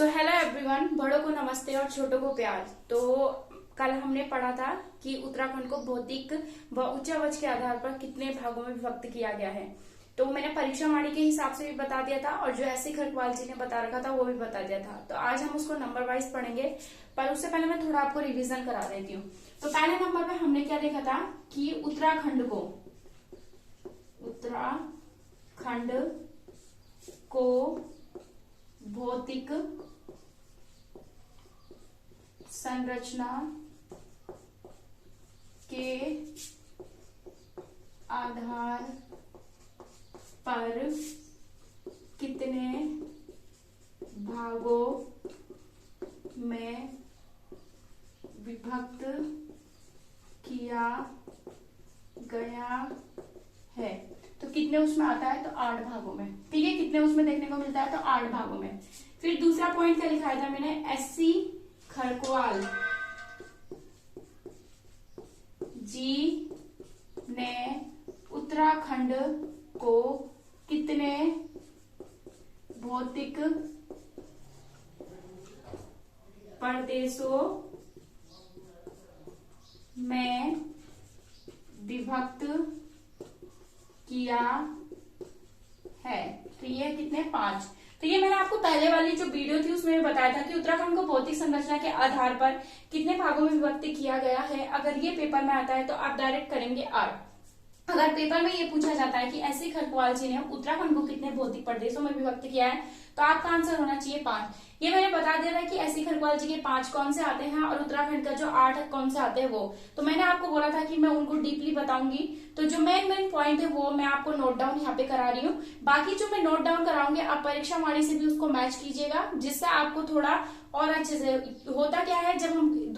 So hello everyone, बड़ों को नमस्ते और छोटों को प्यार। तो कल हमने पढ़ा था कि उत्तराखंड को भौतिक व उच्चावच के आधार पर कितने भागों में विभक्त किया गया है। तो मैंने परीक्षा वाणी के हिसाब से भी बता दिया था और जो ऐसी खरकवाल जी ने बता रखा था वो भी बता दिया था। तो आज हम उसको नंबर वाइज पढ़ेंगे, पर उससे पहले मैं थोड़ा आपको रिविजन करा देती हूँ। तो पहले नंबर में हमने क्या देखा था कि उत्तराखंड को भौतिक संरचना के आधार पर कितने भागों में विभक्त किया गया है। तो कितने उसमें आता है? तो 8 भागों में। ठीक है, कितने उसमें देखने को मिलता है? तो 8 भागों में। फिर दूसरा पॉइंट क्या लिखाया था मैंने? एससी खरकवाल जी ने उत्तराखंड को कितने भौतिक प्रदेशों में विभक्त किया है? तो ये कितने? 5। तो ये मैंने आपको पहले वाली जो वीडियो थी उसमें भी बताया था कि उत्तराखंड को भौतिक संरचना के आधार पर कितने भागों में विभक्त किया गया है। अगर ये पेपर में आता है तो आप डायरेक्ट करेंगे 8। अगर पेपर में ये पूछा जाता है कि एससी खरकवाल जी ने उत्तराखंड को कितने भौतिक प्रदेशों में विभक्त किया है, तो आपका आंसर होना चाहिए 5। ये मैंने बता दिया था कि एससी खरकवाल जी के 5 कौन से आते हैं और उत्तराखंड का जो 8 कौन से आते हैं वो। तो मैंने आपको बोला था कि मैं उनको डीपली बताऊंगी। तो जो मेन पॉइंट है वो मैं आपको नोट डाउन यहाँ पे करा रही हूँ। बाकी जो मैं नोट डाउन कराऊंगी आप परीक्षा वाणी से भी उसको मैच कीजिएगा, जिससे आपको थोड़ा और अच्छे से होता क्या है, जब हम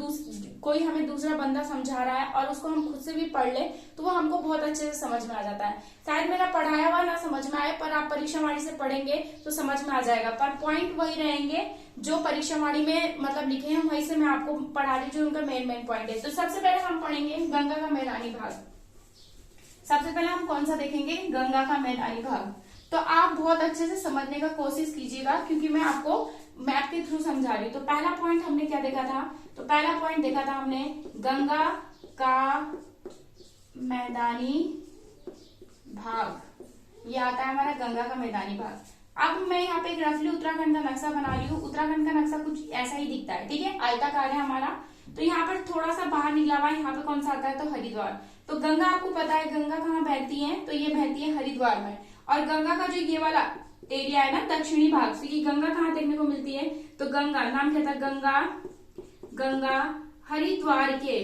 कोई हमें दूसरा बंदा समझा रहा है और उसको हम खुद से भी पढ़ ले तो वो हमको बहुत अच्छे से समझ में आ जाता है। शायद मेरा पढ़ाया हुआ ना समझ में आए, पर आप परीक्षा वाणी से पढ़ेंगे तो समझ में आ जाएगा। पर पॉइंट वही रहेंगे जो परीक्षा वाणी में मतलब लिखे हैं, वहीं से मैं आपको पढ़ा रही हूँ जो उनका मेन पॉइंट है। तो सबसे पहले हम पढ़ेंगे गंगा का मैदानी भाग। सबसे पहले हम कौन सा देखेंगे? गंगा का मैदानी भाग। तो आप बहुत अच्छे से समझने का कोशिश कीजिएगा क्योंकि मैं आपको मैप के थ्रू समझा रही हूँ। तो पहला पॉइंट हमने क्या देखा था? तो पहला पॉइंट देखा था हमने गंगा का मैदानी भाग। ये आता है हमारा गंगा का मैदानी भाग। अब मैं यहाँ पे रफली उत्तराखंड का नक्शा बना रही हूँ। उत्तराखंड का नक्शा कुछ ऐसा ही दिखता है, ठीक है, आयताकार है हमारा। तो यहाँ पर थोड़ा सा बाहर निकला हुआ है, यहाँ पे कौन सा आता है? तो हरिद्वार। तो गंगा आपको पता है गंगा कहाँ बहती है? तो ये बहती है हरिद्वार में। और गंगा का जो ये वाला एरिया है ना, दक्षिणी भाग से, ये गंगा कहाँ देखने को मिलती है? तो गंगा नाम क्या था? गंगा हरिद्वार के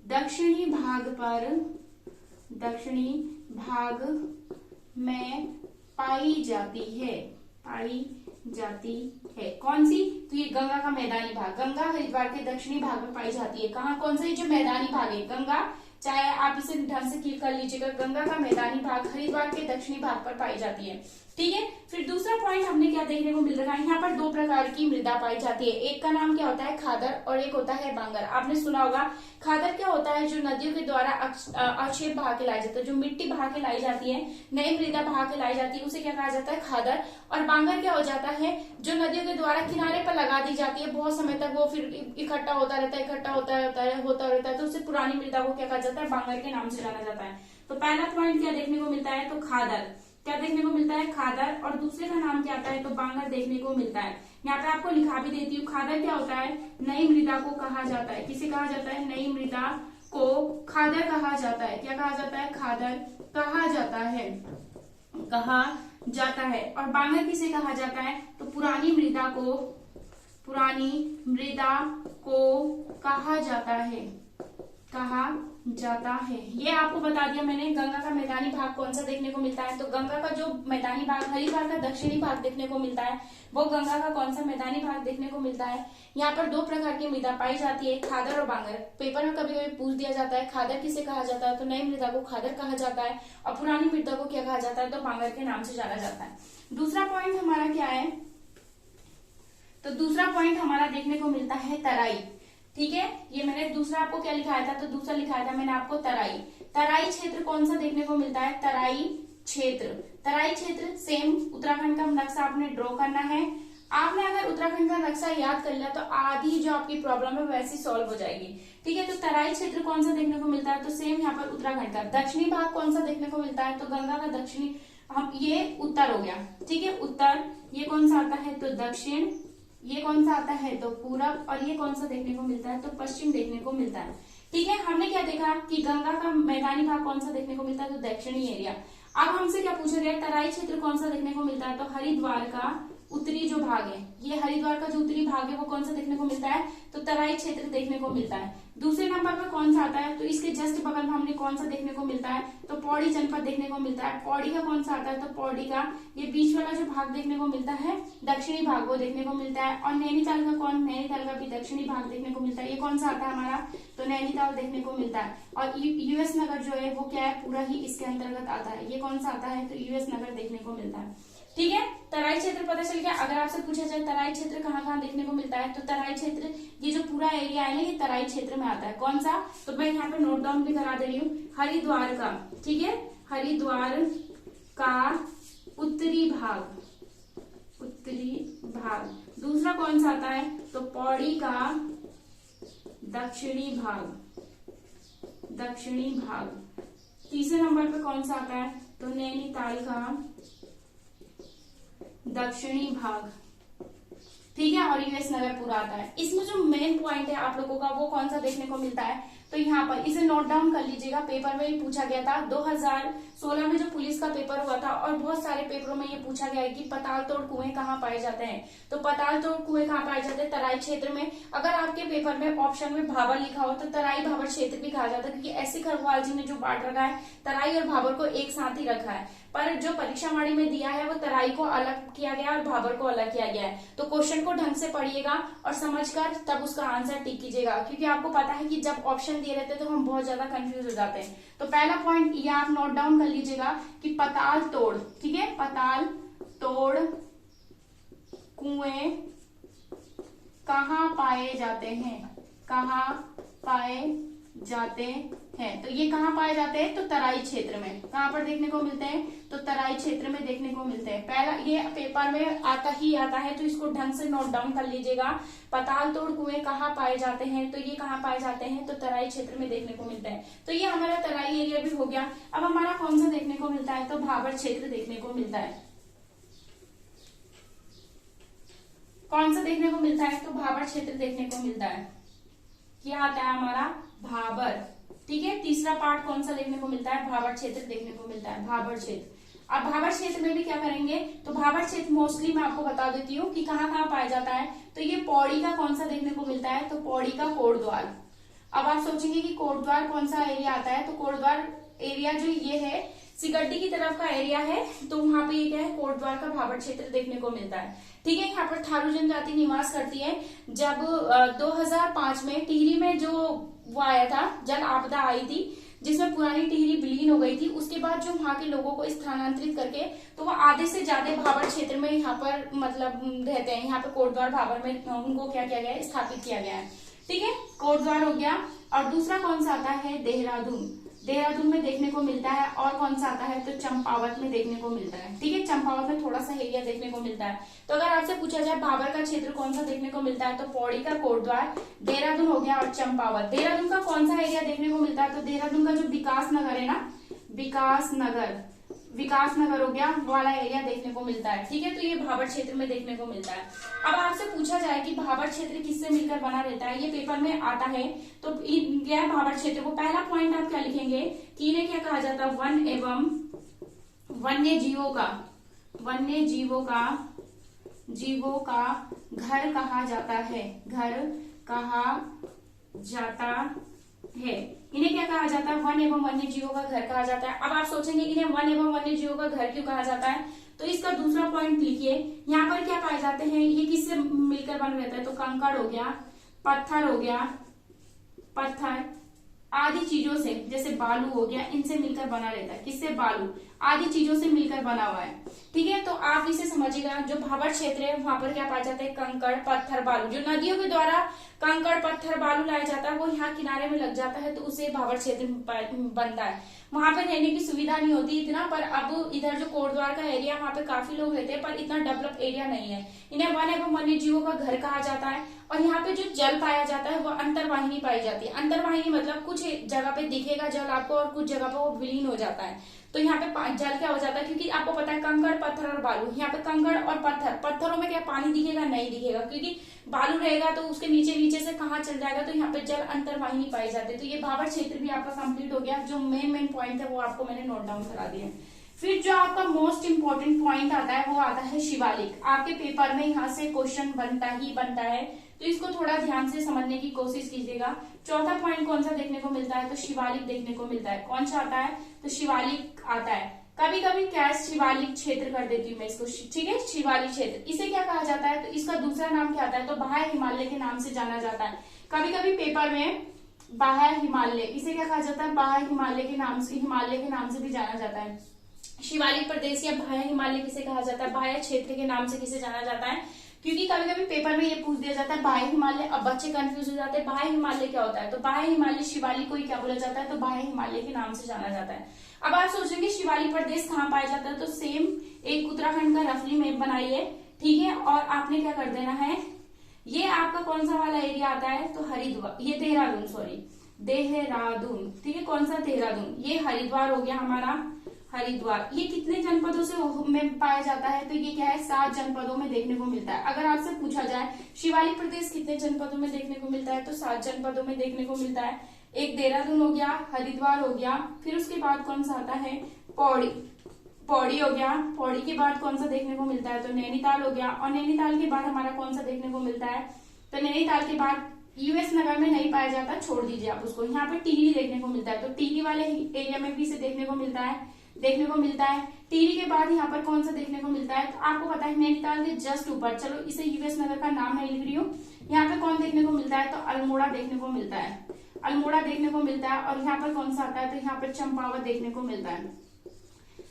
दक्षिणी भाग में पाई जाती है। कौन सी? तो ये गंगा का मैदानी भाग। गंगा हरिद्वार के दक्षिणी भाग में पाई जाती है। कहाँ? कौन सा? ये जो मैदानी भाग है गंगा, चाहे आप इसे ढंग से क्लिक कर लीजिएगा, गंगा का मैदानी भाग हरिद्वार के दक्षिणी भाग पर पाई जाती है। ठीक है। फिर दूसरा पॉइंट हमने क्या देखने को मिल रहा है? यहाँ पर 2 प्रकार की मृदा पाई जाती है। एक का नाम क्या होता है? खादर, और एक होता है बांगर। आपने सुना होगा। खादर क्या होता है? जो नदियों के द्वारा अक्षेप बहा के लाई जाती है, जो मिट्टी बहा के लाई जाती है, नई मृदा बहा के लाई जाती है, उसे क्या कहा जाता है? खादर। और बांगर क्या हो जाता है? जो नदियों के द्वारा किनारे पर लगा दी जाती है, बहुत समय तक वो फिर इकट्ठा होता रहता है, तो उससे पुरानी मृदा को क्या कहा जाता है? बांगर के नाम से जाना जाता है। तो पहला पॉइंट क्या देखने को मिलता है? तो खादर। क्या देखने को मिलता है? खादर। और दूसरे का नाम क्या आता है? तो बांगर देखने को मिलता है। यहाँ पे आपको लिखा भी देती हूँ। खादर क्या होता है? नई मृदा को कहा जाता है। किसे कहा जाता है? नई मृदा को खादर कहा जाता है। क्या कहा जाता है? खादर कहा जाता है। और बांगर किसे कहा जाता है? तो पुरानी मृदा को कहा जाता है। ये आपको बता दिया मैंने। गंगा का मैदानी भाग कौन सा देखने को मिलता है? तो गंगा का जो मैदानी भाग हरिद्वार का दक्षिणी भाग देखने को मिलता है, वो गंगा का कौन सा मैदानी भाग देखने को मिलता है? यहाँ पर 2 प्रकार की मृदा पाई जाती है, खादर और बांगर। पेपर में कभी कभी पूछ दिया जाता है खादर किसे कहा जाता है? तो नई मृदा को खादर कहा जाता है और पुरानी मृदा को क्या कहा जाता है? तो बांगर के नाम से जाना जाता है। दूसरा पॉइंट हमारा क्या है? तो दूसरा पॉइंट हमारा देखने को मिलता है तराई। ठीक है, ये मैंने दूसरा आपको क्या लिखाया था? तो दूसरा लिखाया था मैंने आपको तराई। तराई क्षेत्र कौन सा देखने को मिलता है? तराई तराई क्षेत्र सेम उत्तराखंड का नक्शा आपने ड्रॉ करना है। आपने अगर उत्तराखंड का नक्शा याद कर लिया तो आधी जो आपकी प्रॉब्लम है वैसी सॉल्व हो जाएगी। ठीक है, तो तराई क्षेत्र कौन सा देखने को मिलता है, तो सेम यहाँ पर उत्तराखंड का। दक्षिणी भाग कौन सा देखने को मिलता है, तो गंगा का दक्षिणी, हम ये उत्तर हो गया। ठीक है, उत्तर। ये कौन सा आता है, तो दक्षिण। ये कौन सा आता है, तो पूरब। और ये कौन सा देखने को मिलता है, तो पश्चिम देखने को मिलता है। ठीक है, हमने क्या देखा कि गंगा का मैदानी भाग कौन सा देखने को मिलता है, तो दक्षिणी एरिया। अब हमसे क्या पूछा गया, तराई क्षेत्र कौन सा देखने को मिलता है, तो हरिद्वार का उत्तरी जो भाग है, ये हरिद्वार का जो उत्तरी भाग है वो कौन सा देखने को मिलता है, तो तराई क्षेत्र देखने को मिलता है। दूसरे नंबर पर कौन सा आता है, तो इसके जस्ट बगल में हमने कौन सा देखने को मिलता है, तो पौड़ी जनपद देखने को मिलता है। पौड़ी का कौन सा आता है, तो पौड़ी का ये बीच वाला जो भाग देखने को मिलता है, दक्षिणी भाग, वो देखने को मिलता है। और नैनीताल का कौन, नैनीताल का भी दक्षिणी भाग देखने को मिलता है। ये कौन सा आता है हमारा, तो नैनीताल देखने को मिलता है। और यूएस नगर जो है वो क्या है, पूरा ही इसके अंतर्गत आता है। ये कौन सा आता है, तो यूएस नगर देखने को मिलता है। ठीक है, तराई क्षेत्र पता चल गया। अगर आपसे पूछा जाए तराई क्षेत्र कहाँ कहाँ देखने को मिलता है, तो तराई क्षेत्र ये जो पूरा एरिया है ना, ये तराई क्षेत्र में आता है। कौन सा, तो मैं यहाँ पे नोट डाउन भी करा दे रही हूँ, हरिद्वार का। ठीक है, हरिद्वार का उत्तरी भाग, उत्तरी भाग। दूसरा कौन सा आता है, तो पौड़ी का दक्षिणी भाग, दक्षिणी भाग। तीसरे नंबर पे कौन सा आता है, तो नैनीताल का दक्षिणी भाग। ठीक है, और यूएस नगर पूरा आता है। इसमें जो मेन पॉइंट है आप लोगों का वो कौन सा देखने को मिलता है, तो यहाँ पर इसे नोट डाउन कर लीजिएगा। पेपर में भी पूछा गया था 2016 में जो पुलिस का पेपर हुआ था, और बहुत सारे पेपरों में ये पूछा गया है कि पताल तोड़ कुएं कहाँ पाए जाते हैं, तो पताल तोड़ कुएं कहाँ पाए जाते हैं, तराई क्षेत्र में। अगर आपके पेपर में ऑप्शन में भाबर लिखा हो तो तराई भाबर क्षेत्र भी कहा जाता है, क्योंकि ऐसी खरवाल जी ने जो बांट रखा है तराई और भाबर को एक साथ ही रखा है। पर जो परीक्षा वाणी में दिया है वो तराई को अलग किया गया और भाबर को अलग किया गया है। तो क्वेश्चन को ढंग से पढ़िएगा और समझकर तब उसका आंसर टिक कीजिएगा, क्योंकि आपको पता है कि जब ऑप्शन दिए रहते हैं तो हम बहुत ज्यादा कंफ्यूज हो जाते हैं। तो पहला पॉइंट ये आप नोट डाउन कर लीजिएगा कि पताल तोड़, ठीक है, पताल तोड़ कुएं कहाँ पाए जाते हैं, कहाँ पाए जाते हैं, तो ये कहाँ पाए जाते हैं, तो तराई क्षेत्र में। कहाँ पर देखने को मिलते हैं, तो तराई क्षेत्र में देखने को मिलते हैं। पहला ये पेपर में आता ही आता है, तो इसको ढंग से नोट डाउन कर लीजिएगा। पताल तोड़ कुएं कहाँ पाए जाते हैं, तो ये कहाँ पाए जाते हैं, तो तराई क्षेत्र में देखने को मिलता है। तो ये हमारा तराई एरिया भी हो गया। अब हमारा कौन सा देखने को मिलता है, तो भाबर क्षेत्र देखने को मिलता है। कौन सा देखने को मिलता है, तो भाबर क्षेत्र देखने को मिलता है। क्या आता है हमारा, भाबर। ठीक है, तीसरा पार्ट कौन सा देखने को मिलता है, भाबर क्षेत्र देखने को मिलता है, भाबर क्षेत्र। अब भाबर क्षेत्र में भी क्या करेंगे, तो भाबर क्षेत्र मोस्टली मैं आपको बता देती हूँ कि कहाँ कहाँ पाया जाता है। तो ये पौड़ी का कौन सा देखने को मिलता है, तो पौड़ी का कोटद्वार। अब आप सोचेंगे कि कोटद्वार कौन सा एरिया आता है, तो कोटद्वार एरिया जो ये है सिगड्डी की तरफ का एरिया है, तो वहां पे ये क्या है, कोटद्वार का भाबर क्षेत्र देखने को मिलता है। ठीक है, यहाँ पर थारू जनजाति निवास करती है। जब 2005 में टिहरी में जो वो आया था, जल आपदा आई थी जिसमें पुरानी टिहरी विलीन हो गई थी, उसके बाद जो वहां के लोगों को स्थानांतरित करके तो वो आधे से ज्यादा भाबर क्षेत्र में यहाँ पर मतलब रहते हैं। यहाँ पे कोटद्वार भाबर में उनको क्या किया गया है, स्थापित किया गया है। ठीक है, कोटद्वार हो गया। और दूसरा कौन सा आता है, देहरादून। देहरादून में देखने को मिलता है। और कौन सा आता है, तो चंपावत में देखने को मिलता है। ठीक है, चंपावत में थोड़ा सा एरिया देखने को मिलता है। तो अगर आपसे पूछा जाए भाबर का क्षेत्र कौन सा देखने को मिलता है, तो पौड़ी का कोटद्वार, देहरादून हो गया और चंपावत। देहरादून का कौन सा एरिया देखने को मिलता है, तो देहरादून का जो विकास नगर है ना, विकास नगर हो गया, वाला एरिया देखने को मिलता है। ठीक है, तो ये भाबर क्षेत्र में देखने को मिलता है। अब आपसे पूछा जाए कि भाबर क्षेत्र किससे मिलकर बना रहता है, ये पेपर में आता है। तो यह भाबर क्षेत्र को पहला पॉइंट आप क्या लिखेंगे कि इन्हें क्या कहा जाता है, वन एवं वन्य जीवों का घर कहा जाता है, घर कहा जाता है। इन्हें क्या कहा जाता है, वन एवं वन्य जीवों का घर कहा जाता है। अब आप सोचेंगे इन्हें वन एवं वन्य जीवों का घर क्यों कहा जाता है, तो इसका दूसरा पॉइंट लिखिए। यहाँ पर क्या पाए जाते हैं, ये किससे मिलकर बन रहता है, तो कंकड़ हो गया, पत्थर आदि चीजों से, जैसे बालू हो गया, इनसे मिलकर बना रहता है। किससे, बालू। आदि चीजों से मिलकर बना हुआ है। ठीक है, तो आप इसे समझिएगा। जो भाबर क्षेत्र है वहां पर क्या पाया जाता है, कंकड़ पत्थर बालू। जो नदियों के द्वारा कंकड़ पत्थर बालू लाया जाता है वो यहाँ किनारे में लग जाता है, तो उसे भाबर क्षेत्र बनता है। वहां पर रहने की सुविधा नहीं होती इतना, पर अब इधर जो कोटद्वार का एरिया वहाँ पे काफी लोग रहते हैं, पर इतना डेवलप एरिया नहीं है। इन्हें वन एवं वन्य जीवों का घर कहा जाता है। और यहाँ पे जो जल पाया जाता है वो अंतर्वाहिनी पाई जाती है। अंतर्वाहिनी मतलब कुछ जगह पे दिखेगा जल आपको और कुछ जगह पे वो विलीन हो जाता है। तो यहाँ पे जल क्या हो जाता है, क्योंकि आपको पता है कंकड़ पत्थर और बालू, यहाँ पे कंकड़ और पत्थरों में क्या पानी दिखेगा, नहीं दिखेगा, क्योंकि बालू रहेगा तो उसके नीचे से कहाँ चल जाएगा, तो यहाँ पे जल अंतर्वाहिनी पाई जाती है। तो ये भाबर क्षेत्र भी आपका कंप्लीट हो गया। जो मेन पॉइंट है वो आपको मैंने नोट डाउन करा दिया। फिर जो आपका मोस्ट इंपोर्टेंट पॉइंट आता है वो आता है शिवालिक। आपके पेपर में यहाँ से क्वेश्चन बनता है, तो इसको थोड़ा ध्यान से समझने की कोशिश कीजिएगा। चौथा पॉइंट कौन सा देखने को मिलता है, तो शिवालिक देखने को मिलता है। कौन सा आता है, तो शिवालिक आता है। कभी कभी क्या शिवालिक क्षेत्र कर देती हूँ मैं इसको, ठीक है, शिवालिक क्षेत्र। इसे क्या कहा जाता है, तो इसका दूसरा नाम क्या आता है, तो बाह्य हिमालय के नाम से जाना जाता है। कभी कभी पेपर में बाह्य हिमालय, इसे क्या कहा जाता है, बाह्य हिमालय के नाम से भी जाना जाता है। शिवालिक प्रदेश या बाह्य हिमालय किसे कहा जाता है, बाह्य क्षेत्र के नाम से किसे जाना जाता है, क्योंकि कभी कभी पेपर में ये पूछ दिया जाता है बाह्य हिमालय। अब बच्चे कंफ्यूज हो जाते हैं बाह्य हिमालय क्या होता है, तो बाह्य हिमालय शिवालिक को ही क्या बोला जाता है, तो बाह्य हिमालय के नाम से जाना जाता है। अब आप सोचेंगे शिवालिक प्रदेश कहाँ पाया जाता है, तो सेम एक उत्तराखंड का रफली मैप बनाइए, ठीक है, और आपने क्या कर देना है, ये आपका कौन सा वाला एरिया आता है, तो हरिद्वार, ये देहरादून, ठीक है, कौन सा, देहरादून, ये हरिद्वार हो गया हमारा, हरिद्वार। ये कितने जनपदों से में पाया जाता है, तो ये क्या है, 7 जनपदों में देखने को मिलता है। अगर आपसे पूछा जाए शिवालिक प्रदेश कितने जनपदों में देखने को मिलता है, तो 7 जनपदों में देखने को मिलता है। एक देहरादून हो गया, हरिद्वार हो गया, फिर उसके बाद कौन सा आता है, पौड़ी हो गया, पौड़ी के बाद कौन सा देखने को मिलता है, तो नैनीताल हो गया, और नैनीताल के बाद हमारा कौन सा देखने को मिलता है, तो नैनीताल के बाद यूएस नगर में नहीं पाया जाता, छोड़ दीजिए आप उसको। यहाँ पे टिहरी देखने को मिलता है, तो टिहरी वाले एरिया में भी इसे देखने को मिलता है। टिहरी के बाद यहाँ पर कौन सा देखने को मिलता है, तो आपको पता है नैनीताल के जस्ट ऊपर, चलो इसे यूएस नगर का नाम नहीं लिख रही हूँ, यहाँ पे कौन देखने को मिलता है, तो अल्मोड़ा देखने को मिलता है, और यहाँ पर कौन सा आता है, तो यहाँ पर चंपावत देखने को मिलता है।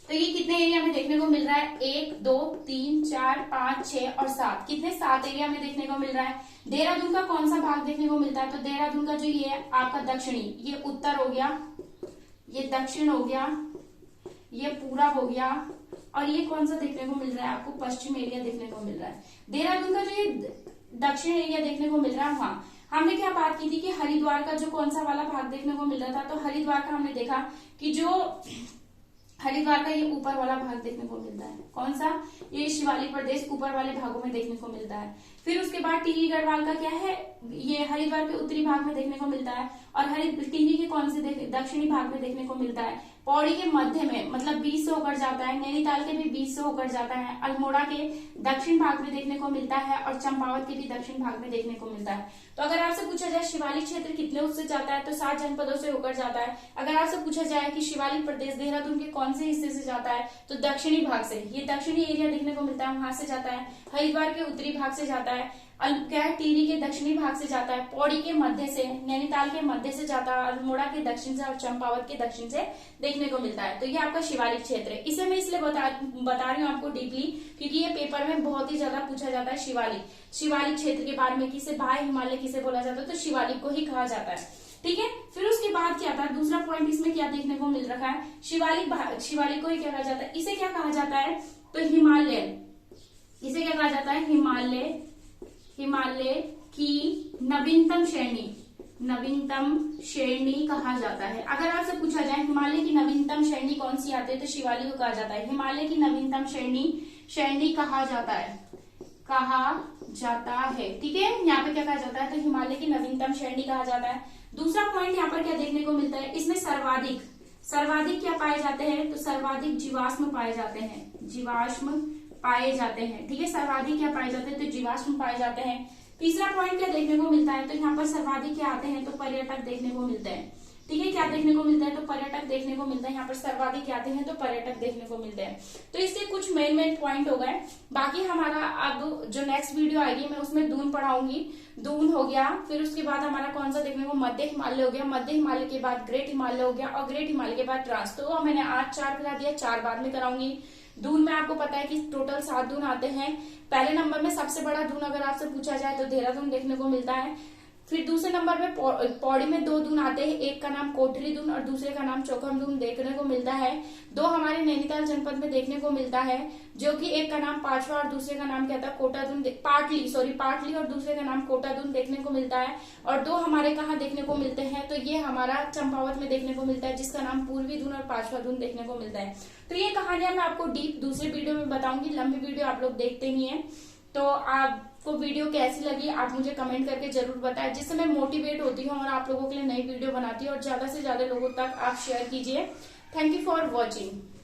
तो ये कितने एरिया में देखने को मिल रहा है, 1 2 3 4 5 6 और 7, कितने, 7 एरिया में देखने को मिल रहा है। देहरादून का कौन सा भाग देखने को मिलता है, तो देहरादून का जो ये आपका दक्षिणी, ये उत्तर हो गया, ये दक्षिण हो गया, ये पूरा हो गया, और ये कौन सा देखने को मिल रहा है आपको, पश्चिम एरिया देखने को मिल रहा है। देहरादून का जो ये दक्षिण एरिया देखने को मिल रहा है, वहां हमने क्या बात की थी कि हरिद्वार का जो कौन सा वाला भाग देखने को मिल रहा था, तो हरिद्वार का हमने देखा कि जो हरिद्वार का ये ऊपर वाला भाग देखने को मिलता है, कौन सा, ये शिवालिक प्रदेश ऊपर वाले भागों में देखने को मिलता है। फिर उसके बाद टिहरी गढ़वाल का क्या है, ये हरिद्वार के उत्तरी भाग में देखने को मिलता है, और टिहरी के कौन से दक्षिणी भाग में देखने को मिलता है। पौड़ी के मध्य में, मतलब 20 से होकर जाता है, नैनीताल के भी 20 से होकर जाता है, अल्मोड़ा के दक्षिण भाग में देखने को मिलता है, और चंपावत के भी दक्षिण भाग में देखने को मिलता है। तो अगर आपसे पूछा जाए शिवालिक क्षेत्र कितने उससे जाता है, तो 7 जनपदों से होकर जाता है। अगर आपसे पूछा जाए कि शिवालिक प्रदेश देहरादून के कौन से हिस्से से जाता है, तो दक्षिणी भाग से, ये दक्षिणी एरिया देखने को मिलता है, वहां से जाता है। हरिद्वार के उत्तरी भाग से जाता है, टिहरी के दक्षिणी भाग से जाता है, पौड़ी के मध्य से, नैनीताल के मध्य से जाता है, अल्मोड़ा के दक्षिण से और चंपावत के दक्षिण से देखने को मिलता है। तो ये आपका शिवालिक क्षेत्र है। इसे मैं इसलिए बता रही हूँ आपको डीपली, क्योंकि ये पेपर में बहुत ही ज्यादा पूछा जाता है शिवालिक क्षेत्र के बारे में, किसे बाह्य हिमालय किसे बोला जाता है, तो शिवालिक को ही कहा जाता है, ठीक है। फिर उसके बाद क्या था, दूसरा पॉइंट इसमें क्या देखने को मिल रखा है, शिवालिक को ही क्या कहा जाता है, इसे क्या कहा जाता है, तो हिमालय, इसे क्या कहा जाता है, हिमालय की नवीनतम श्रेणी कहा जाता है। अगर आपसे पूछा जाए हिमालय की नवीनतम श्रेणी कौन सी आती है, तो शिवालिक को कहा जाता है। हिमालय की नवीनतम श्रेणी कहा जाता है, ठीक है। यहाँ पे क्या कहा जाता है, तो हिमालय की नवीनतम श्रेणी कहा जाता है। दूसरा पॉइंट यहाँ पर क्या देखने को मिलता है, इसमें सर्वाधिक क्या पाए जाते हैं, तो सर्वाधिक जीवाश्म पाए जाते हैं, ठीक है। सर्वाधिक क्या पाए जाते हैं, तो जीवाश्म पाए जाते हैं। तीसरा पॉइंट क्या देखने को मिलता है, तो यहाँ पर सर्वाधिक क्या आते हैं, तो पर्यटक देखने को मिलते हैं, ठीक है। क्या देखने को मिलता है, तो पर्यटक देखने को मिलता है। यहाँ पर सर्वाधिक आते हैं तो पर्यटक देखने को मिलते हैं। तो इससे कुछ मेन पॉइंट हो गए। बाकी हमारा अब जो नेक्स्ट वीडियो आएगी मैं उसमें दून पढ़ाऊंगी। दून हो गया, फिर उसके बाद हमारा कौन सा देखने को, मध्य हिमालय हो गया, मध्य हिमालय के बाद ग्रेट हिमालय हो गया, और ग्रेट हिमालय के बाद ट्रांस। तो मैंने आज 4 करा दिया, 4 बाद में कराऊंगी। दून में आपको पता है कि टोटल 7 दून आते हैं। पहले नंबर में सबसे बड़ा दून अगर आपसे पूछा जाए तो देहरादून देखने को मिलता है। फिर दूसरे नंबर पे पौड़ी में 2 दून आते हैं, एक का नाम कोठरी दून और दूसरे का नाम चौखम दून देखने को मिलता है। 2 हमारे नैनीताल जनपद में देखने को मिलता है, जो कि एक का नाम पांचवा और दूसरे का नाम क्या था, कोटा दून, पाटली और दूसरे का नाम कोटा दून देखने को मिलता है। और 2 हमारे कहाँ देखने को मिलते हैं, तो ये हमारा चंपावत में देखने को मिलता है, जिसका नाम पूर्वी दून और 5वां दून देखने को मिलता है। तो ये कहानियां मैं आपको डीप दूसरे वीडियो में बताऊंगी। लंबी वीडियो आप लोग देखते ही हैं, तो आपको वीडियो कैसी लगी आप मुझे कमेंट करके जरूर बताएं, जिससे मैं मोटिवेट होती हूँ और आप लोगों के लिए नई वीडियो बनाती हूँ और ज्यादा से ज्यादा लोगों तक आप शेयर कीजिए। Thank you for watching.